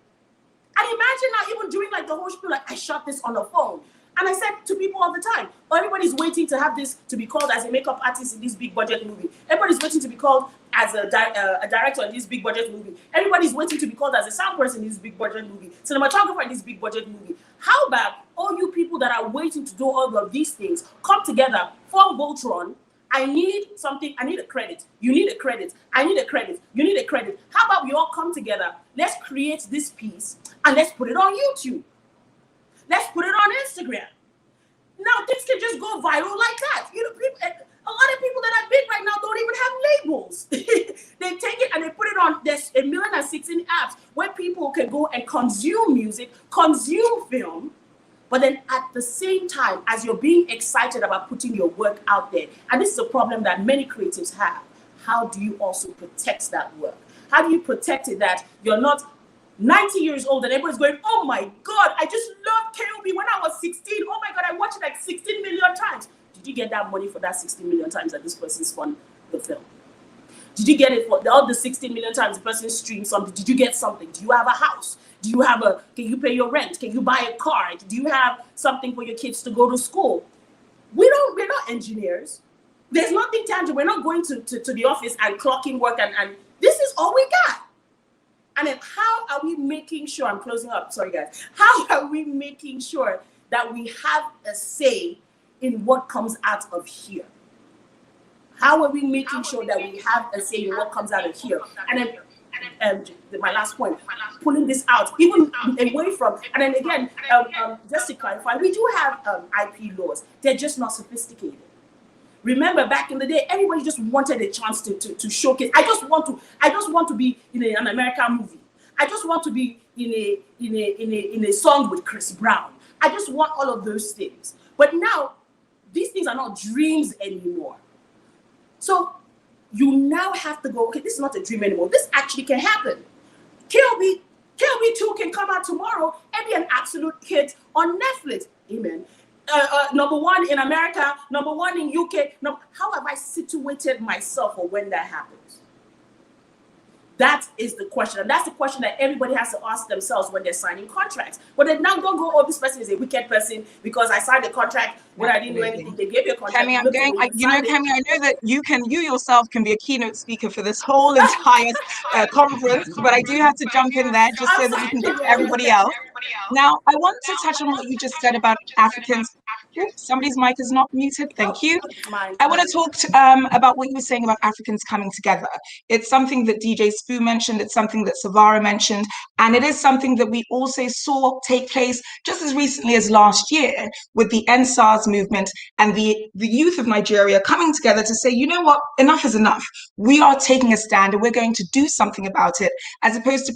And imagine now even doing like the whole spiel, like I shot this on the phone. And I said to people all the time, everybody's waiting to have this to be called as a makeup artist in this big budget movie. Everybody's waiting to be called as a director in this big budget movie. Everybody's waiting to be called as a sound person in this big budget movie. Cinematographer in this big budget movie. How about all you people that are waiting to do all of these things come together, form Voltron. I need something. I need a credit. You need a credit. I need a credit. You need a credit. How about we all come together? Let's create this piece and let's put it on YouTube. Let's put it on Instagram. Now things can just go viral like that. You know, a lot of people that are big right now don't even have labels. They take it and they put it on. There's 1,016 apps where people can go and consume music, consume film. But then at the same time, as you're being excited about putting your work out there, and this is a problem that many creatives have, how do you also protect that work? How do you protect it that you're not 90 years old and everybody's going, oh my God, I just loved KOB when I was 16. Oh my God, I watched it like 16 million times. Did you get that money for that 16 million times that this person spun the film? Did you get it for all the 16 million times the person streamed something? Did you get something? Do you have a house? Do you have can you pay your rent? Can you buy a car? Do you have something for your kids to go to school? We're not engineers. There's nothing tangible. We're not going to the office and clocking work and this is all we got. And then how are we making sure, I'm closing up, sorry guys. How are we making sure that we have a say in what comes out of here? How are we making sure that we have a say in what comes out of here? And then my last point, pulling this out, even away from, and then again, just to clarify, we do have IP laws. They're just not sophisticated. Remember back in the day, everybody just wanted a chance to showcase. I just want to be in an American movie. I just want to be in a song with Chris Brown. I just want all of those things. But now, these things are not dreams anymore. So you now have to go, okay, this is not a dream anymore. This actually can happen. KLB 2 can come out tomorrow and be an absolute hit on Netflix. Amen. #1 in America, #1 in UK. How have I situated myself for when that happens? That is the question. And that's the question that everybody has to ask themselves when they're signing contracts. But then now don't go, oh, this person is a wicked person because I signed a contract when I didn't do anything. They gave you a contract. Kemi, Kemi, I know that you yourself can be a keynote speaker for this whole entire conference, but I do have to jump in there just so that we can get to everybody else. Now, I want to touch on what you just said about Africans. Somebody's mic is not muted. Thank you. I want to talk about what you were saying about Africans coming together. It's something that DJ Spoo mentioned. It's something that Savara mentioned. And it is something that we also saw take place just as recently as last year with the NSAS movement and the youth of Nigeria coming together to say, you know what, enough is enough. We are taking a stand and we're going to do something about it, as opposed to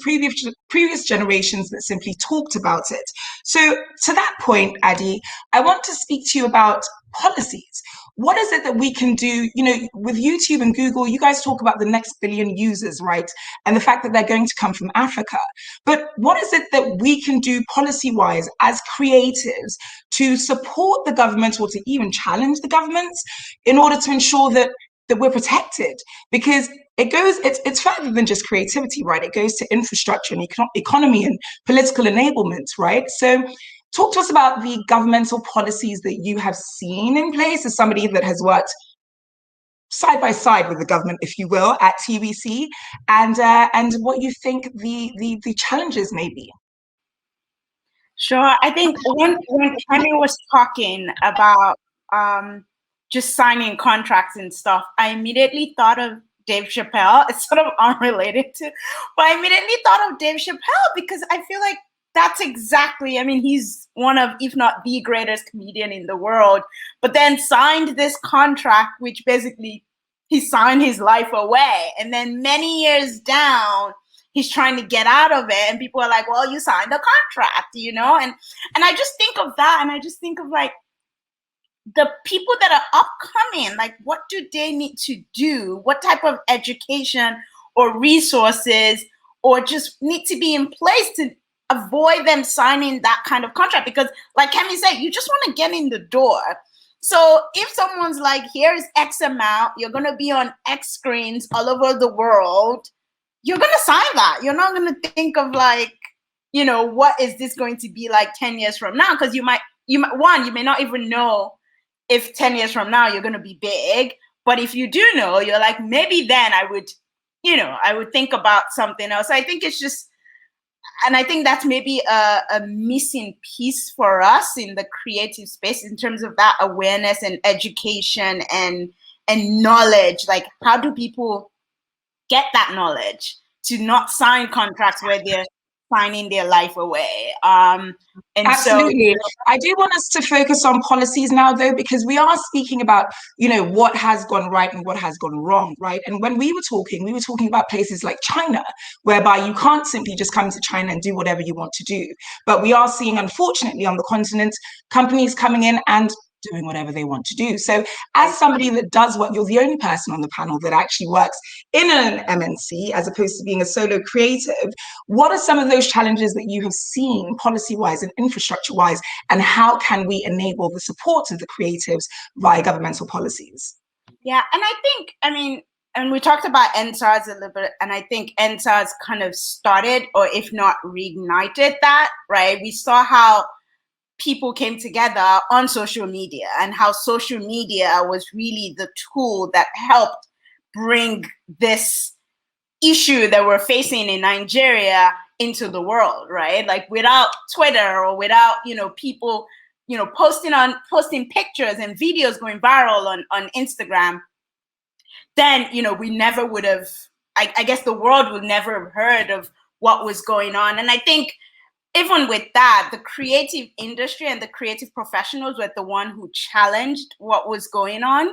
previous generations that simply talked about it. So to that point, Addy, I want to speak to you about policies. What is it that we can do? You know, with YouTube and Google, you guys talk about the next billion users, right? And the fact that they're going to come from Africa. But what is it that we can do policy-wise as creatives to support the government or to even challenge the governments in order to ensure that we're protected? Because it's further than just creativity, right? It goes to infrastructure and economy and political enablement, right? So talk to us about the governmental policies that you have seen in place as somebody that has worked side by side with the government, if you will, at TBC, and what you think the challenges may be. Sure. I think when Kemi was talking about just signing contracts and stuff, I immediately thought of Dave Chappelle. It's sort of unrelated to, but I immediately thought of Dave Chappelle because I feel like that's exactly, I mean, he's one of, if not the greatest comedian in the world, but then signed this contract, which basically he signed his life away. And then many years down, he's trying to get out of it, and people are like, well, you signed a contract, you know? And I just think of that, and I just think of like the people that are upcoming, like what do they need to do? What type of education or resources or just need to be in place to avoid them signing that kind of contract? Because like Kemi said, you just want to get in the door. So if someone's like, here's X amount, you're going to be on X screens all over the world, you're going to sign that. You're not going to think of like, you know, what is this going to be like 10 years from now? Because you may not even know if 10 years from now you're going to be big. But if you do know, you're like, maybe then I would, you know, I would think about something else. I think it's just, and I think that's maybe a missing piece for us in the creative space in terms of that awareness and education and knowledge. Like, how do people get that knowledge to not sign contracts where they're signing their life away? And absolutely. so, I do want us to focus on policies now, though, because we are speaking about, you know, what has gone right and what has gone wrong, right? And when we were talking about places like China, whereby you can't simply just come to China and do whatever you want to do. But we are seeing, unfortunately, on the continent, companies coming in and doing whatever they want to do. So as somebody that does what, you're the only person on the panel that actually works in an MNC as opposed to being a solo creative. What are some of those challenges that you have seen policy-wise and infrastructure-wise, and how can we enable the support of the creatives via governmental policies? Yeah, and I think, I mean, and we talked about NSARS a little bit, and I think NSARS kind of started, or if not reignited that, right? We saw how people came together on social media and how social media was really the tool that helped bring this issue that we're facing in Nigeria into the world, right? Like without Twitter or without, you know, people, you know, posting pictures and videos going viral on Instagram, then, you know, we never would have, I guess the world would never have heard of what was going on. And I think even with that, the creative industry and the creative professionals were the one who challenged what was going on.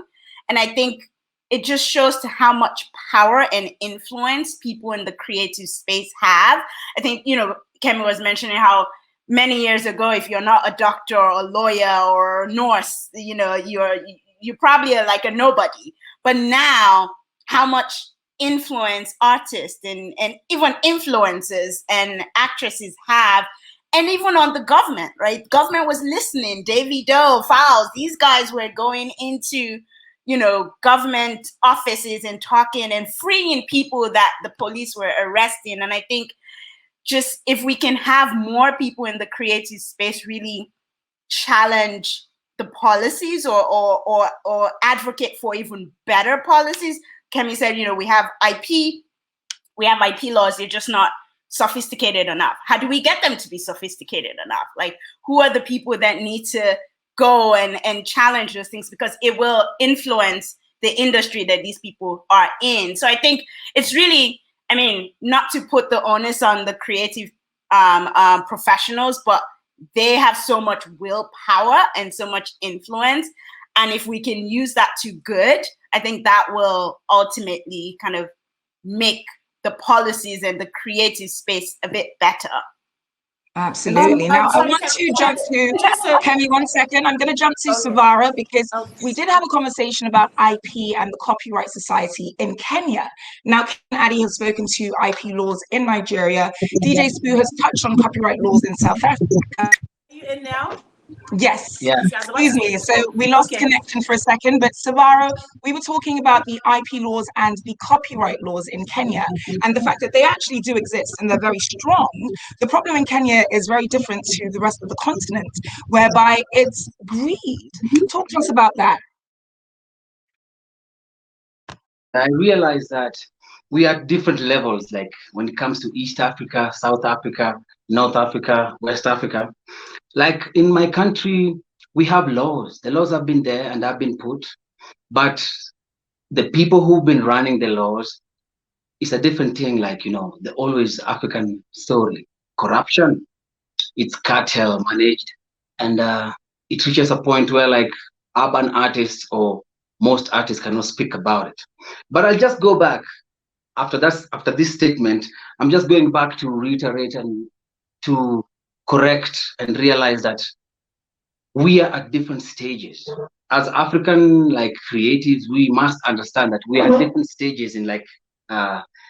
And I think it just shows to how much power and influence people in the creative space have. I think, you know, Kemi was mentioning how many years ago, if you're not a doctor or a lawyer or a nurse, you know, you probably are like a nobody. But now, how much influence artists and even influencers and actresses have, and even on the government, right? Government was listening. Davido, Fowles, these guys were going into, you know, government offices and talking and freeing people that the police were arresting. And I think just if we can have more people in the creative space really challenge the policies or advocate for even better policies. Kemi said, you know, we have IP laws, they're just not sophisticated enough. How do we get them to be sophisticated enough? Like, who are the people that need to go and challenge those things, because it will influence the industry that these people are in. So I think it's really, I mean, not to put the onus on the creative professionals, but they have so much willpower and so much influence. And if we can use that to good, I think that will ultimately kind of make the policies and the creative space a bit better. Absolutely. Now, I want to jump to Kemi 1 second. I'm going to jump to Savara because we did have a conversation about IP and the Copyright Society in Kenya. Now, Addy has spoken to IP laws in Nigeria. DJ Spoo has touched on copyright laws in South Africa. Are you in now? Yes. Yeah. Excuse me. So we lost connection for a second, but Savara, we were talking about the IP laws and the copyright laws in Kenya and the fact that they actually do exist and they're very strong. The problem in Kenya is very different to the rest of the continent, whereby it's greed. Talk to us about that. I realize that we are at different levels, like when it comes to East Africa, South Africa, North Africa, West Africa. Like in my country, we have laws. The laws have been there and have been put, but the people who've been running the laws is a different thing. Like, you know, the always African story, corruption, it's cartel managed, and it reaches a point where like urban artists or most artists cannot speak about it. But I'll just go back after this statement, I'm just going back to reiterate and to correct and realize that we are at different stages. As African creatives, we must understand that we are at different stages in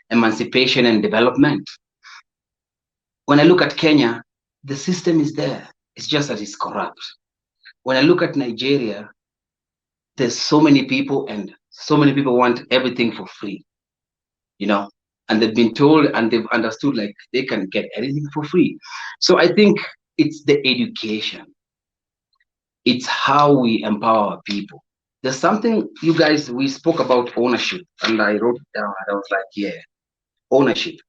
emancipation and development. When I look at Kenya, the system is there. It's just that it's corrupt. When I look at Nigeria, there's so many people and so many people want everything for free, and they've been told and they've understood they can get everything for free. So I think it's the education. It's how we empower people. There's something, you guys, we spoke about ownership, and I wrote it down and I was like, yeah, ownership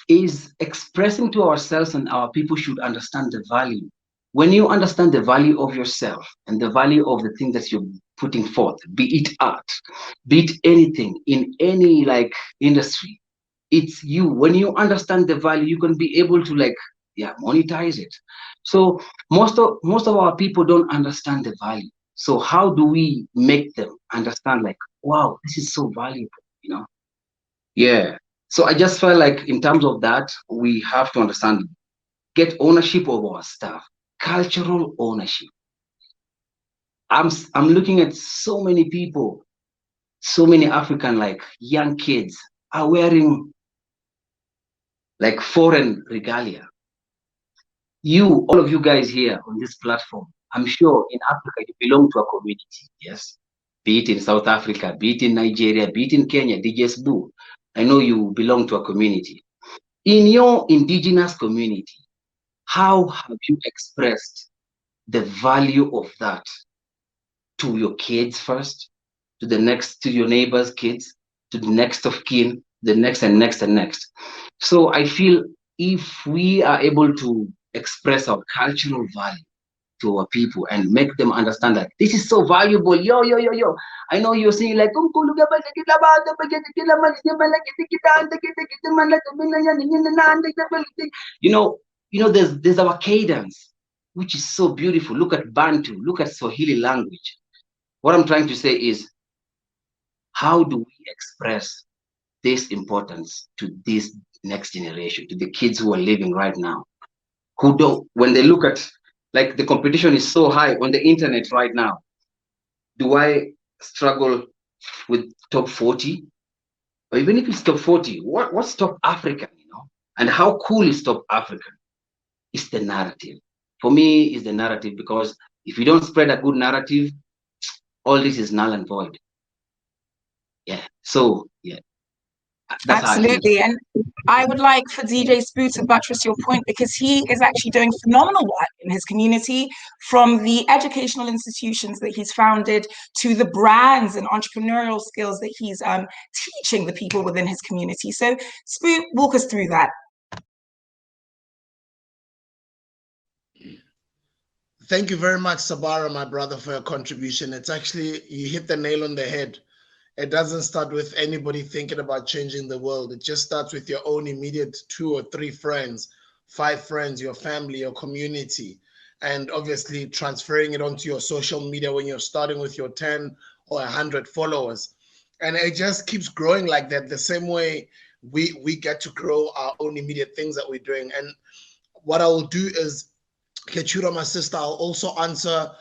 is expressing to ourselves, and our people should understand the value. When you understand the value of yourself and the value of the thing that you're putting forth, be it art, be it anything in any industry, it's you. When you understand the value, you can be able to monetize it. So most of our people don't understand the value. So how do we make them understand wow, this is so valuable, Yeah. So I just felt in terms of that, we have to understand, get ownership of our stuff, cultural ownership. I'm looking at so many people, so many African young kids are wearing foreign regalia. All of you guys here on this platform, I'm sure in Africa you belong to a community, yes? Be it in South Africa, be it in Nigeria, be it in Kenya, DJ's Boo. I know you belong to a community. In your indigenous community, how have you expressed the value of that to your kids first, to your neighbors' kids, to the next of kin, the next and next and next? So I feel if we are able to express our cultural value to our people and make them understand that this is so valuable. Yo. I know you're saying there's our cadence, which is so beautiful. Look at Bantu, look at Swahili language. What I'm trying to say is, how do we express this importance to this next generation, to the kids who are living right now, who don't, when they look at the competition is so high on the internet right now. Do I struggle with top 40? Or even if it's top 40, what's top African, And how cool is top African? It's the narrative. For me, it's the narrative, because if you don't spread a good narrative, all this is null and void. Yeah. So, yeah. That's absolutely. And I would like for DJ Spoo to buttress your point, because he is actually doing phenomenal work in his community, from the educational institutions that he's founded to the brands and entrepreneurial skills that he's teaching the people within his community. So Spoo, walk us through that. Thank you very much, Savara, my brother, for your contribution. It's actually, you hit the nail on the head. It doesn't start with anybody thinking about changing the world. It just starts with your own immediate 2 or 3 friends, 5 friends, your family, your community, and obviously transferring it onto your social media when you're starting with your 10 or 100 followers. And it just keeps growing like that, the same way we get to grow our own immediate things that we're doing. And what I will do is, Keturah, my sister, I'll also answer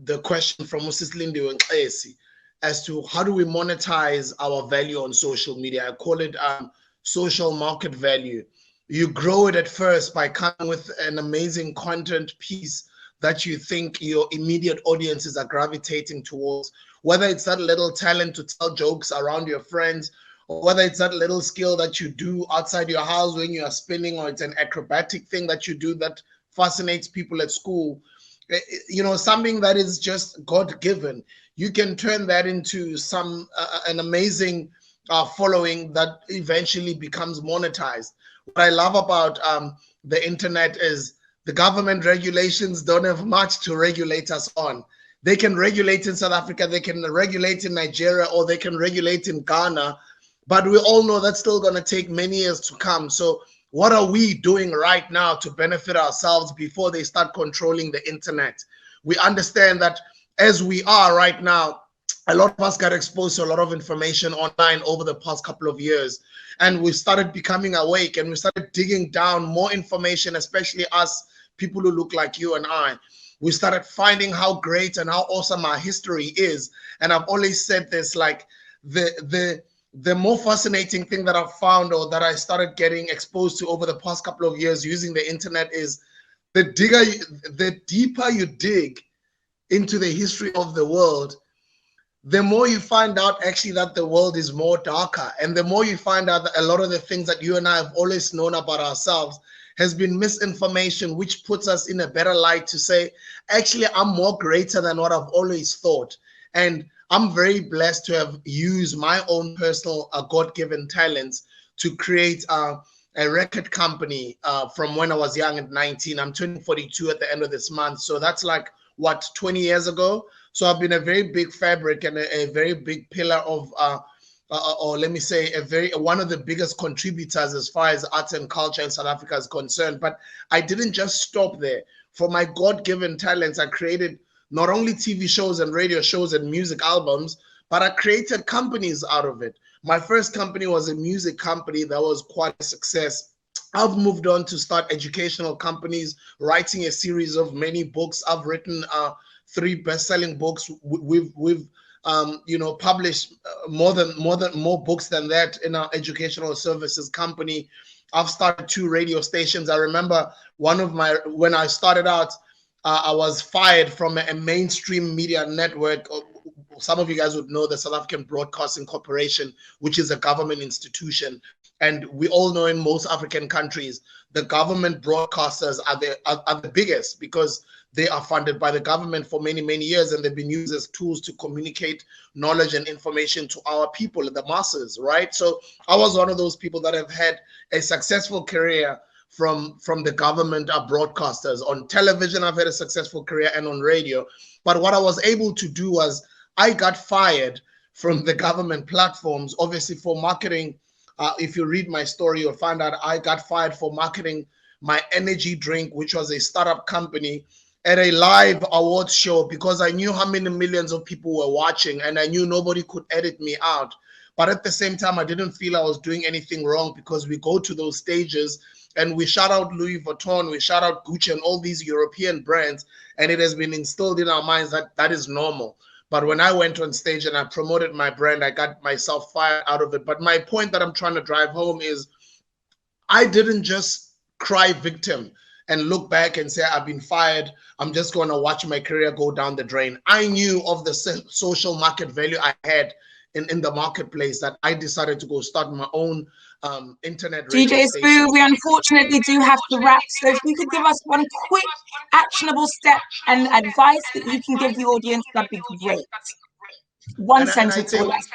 the question from Mrs. Lindy and Kesi as to how do we monetize our value on social media. I call it social market value. You grow it at first by coming with an amazing content piece that you think your immediate audiences are gravitating towards, whether it's that little talent to tell jokes around your friends, or whether it's that little skill that you do outside your house when you are spinning, or it's an acrobatic thing that you do that fascinates people at school, something that is just God-given. You can turn that into an amazing following that eventually becomes monetized. What I love about the internet is the government regulations don't have much to regulate us on. They can regulate in South Africa, they can regulate in Nigeria, or they can regulate in Ghana, but we all know that's still going to take many years to come. So what are we doing right now to benefit ourselves before they start controlling the internet? We understand that as we are right now, a lot of us got exposed to a lot of information online over the past couple of years, and we started becoming awake, and we started digging down more information, especially us people who look like you and I. We started finding how great and how awesome our history is. And I've always said this, like the more fascinating thing that I've found, or that I started getting exposed to over the past couple of years using the internet, is the deeper you dig into the history of the world, the more you find out actually that the world is more darker. And the more you find out that a lot of the things that you and I have always known about ourselves has been misinformation, which puts us in a better light to say, actually, I'm more greater than what I've always thought. And I'm very blessed to have used my own personal God-given talents to create a record company from when I was young at 19. I'm turning 42 at the end of this month. So that's like, what, 20 years ago? So I've been a very big fabric and a very big pillar of, or let me say, one of the biggest contributors as far as arts and culture in South Africa is concerned. But I didn't just stop there. For my God-given talents, I created not only TV shows and radio shows and music albums, but I created companies out of it. My first company was a music company that was quite a success. I've moved on to start educational companies, writing a series of many books. I've written 3 best-selling books. We've published more books than that in our educational services company. I've started 2 radio stations. I remember when I started out, I was fired from a mainstream media network. Some of you guys would know the South African Broadcasting Corporation, which is a government institution. And we all know in most African countries, the government broadcasters are the biggest, because they are funded by the government for many, many years, and they've been used as tools to communicate knowledge and information to our people, the masses, right? So I was one of those people that have had a successful career from the government broadcasters. On television, I've had a successful career, and on radio. But what I was able to do was I got fired from the government platforms, obviously for marketing. If you read my story, you'll find out I got fired for marketing my energy drink, which was a startup company, at a live awards show, because I knew how many millions of people were watching, and I knew nobody could edit me out. But at the same time, I didn't feel I was doing anything wrong, because we go to those stages and we shout out Louis Vuitton, we shout out Gucci and all these European brands, and it has been instilled in our minds that that is normal. But when I went on stage and I promoted my brand, I got myself fired out of it. But my point that I'm trying to drive home is I didn't just cry victim and look back and say, I've been fired, I'm just going to watch my career go down the drain. I knew of the social market value I had in the marketplace, that I decided to go start my own internet radio DJ station. Spoo, we unfortunately do have to wrap. So if you could give us one quick, actionable step and advice that you can give the audience, that'd be great. One sentence or less.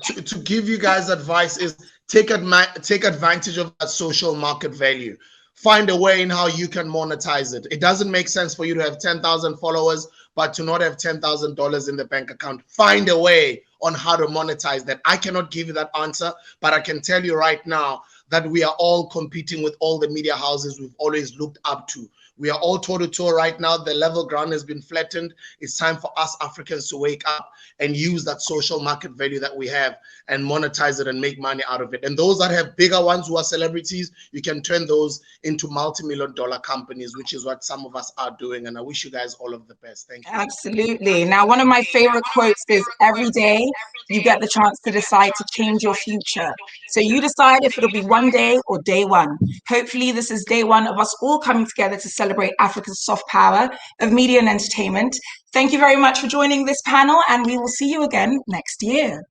To give you guys advice is take advantage of that social market value. Find a way in how you can monetize it. It doesn't make sense for you to have 10,000 followers, but to not have $10,000 in the bank account. Find a way on how to monetize that. I cannot give you that answer, but I can tell you right now that we are all competing with all the media houses we've always looked up to. We are all toe-to-toe right now. The level ground has been flattened. It's time for us Africans to wake up and use that social market value that we have and monetize it and make money out of it. And those that have bigger ones who are celebrities, you can turn those into multi-million-dollar companies, which is what some of us are doing. And I wish you guys all of the best. Thank you. Absolutely. Now, one of my favorite quotes is, every day you get the chance to decide to change your future. So you decide if it'll be one day or day one. Hopefully this is day one of us all coming together to celebrate Africa's soft power of media and entertainment. Thank you very much for joining this panel, and we will see you again next year.